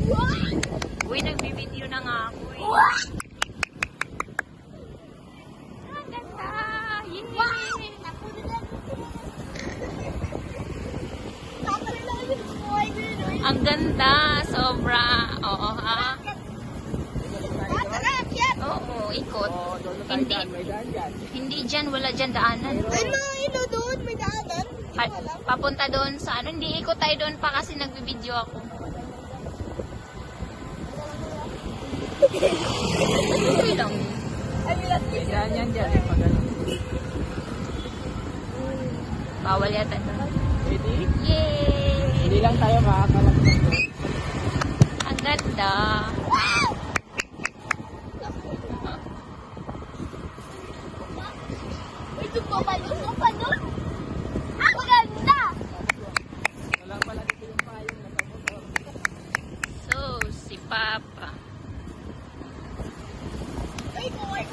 Uy, nagbibideo na nga ako eh. Ang ganda! Yay! Ang ganda! Sobra! Oo ha? Oo, ikot. Hindi dyan, wala dyan daanan. Ay, no, doon, may daanan. Papunta doon sa ano, hindi ikot tayo doon pa kasi nagbibideo ako. Okay lang. May daan yan dyan eh, pag ano. Bawal yata doon. Ready? Yay! Hindi lang tayo makakalakot doon. Ang ganda. Ito pa ba yun? Ito pa yun? Ang ganda! Wala pala dito yung payong nakamotor. So, si Papa. Ay, boy!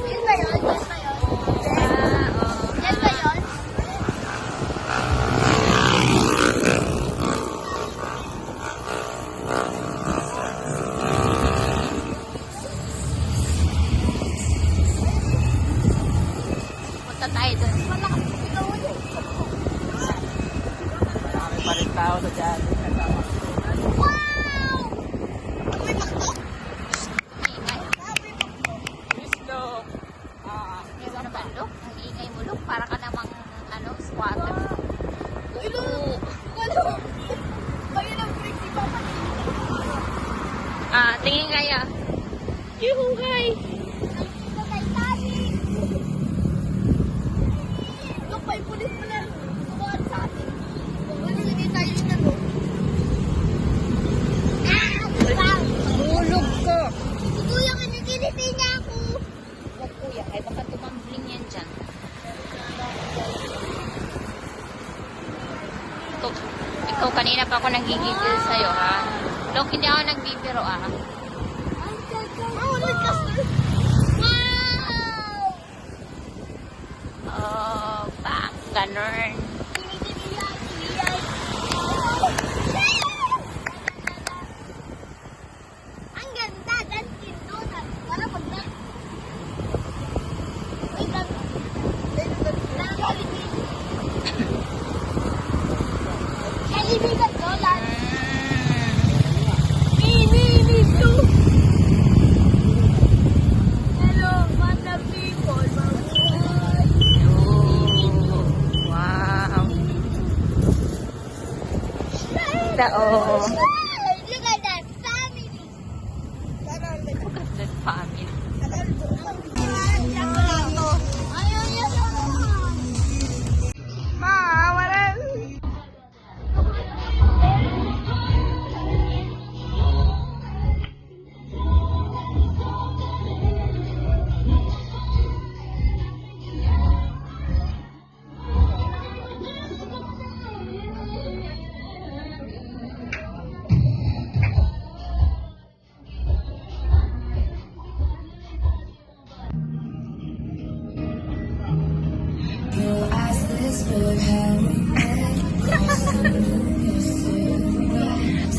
Yan ba yun? Yan ba yun? Yan ba yun? Punta tayo doon. Marami pa rin tao sa dyan. Wow! May makto? Ingay. Kristo! Ingay mo naman, Lok. Ang ingay mo, Lok. Para ka namang, ano, squatter. Ay, no! Wala! Ayun ang break si Papa. Tingin kaya. Yuhugay! Sa Titanic! Look, may pulis mo na tumahan sa atin. Wala hindi tayo inano. Hulog ko! Si Kuya, kinikiliti niya ako. Huwag kuya, ay baka tumambling yan dyan. Ikaw kanina pa ako nagigigil sa'yo, ha? Lok, hindi ako nagbibiro, ah. Oh, nagkas- Wow! Oh, bang, ganun. Ang ganda, Dunkin Donuts. Para pag na... Wait lang. Jollibee. Jollibee na donuts. Me too. Hello, mga people. Wow. Oh. Look at that family. Look at that family.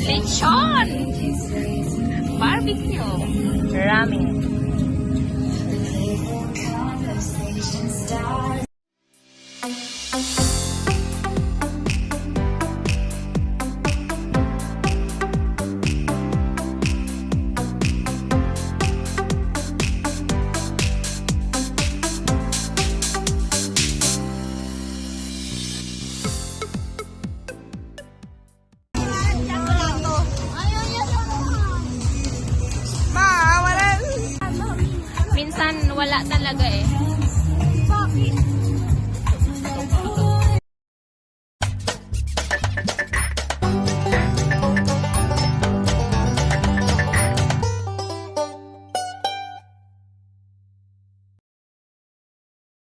Lechon! Barbecue! Ramen! Minsan wala talaga eh. Bakit?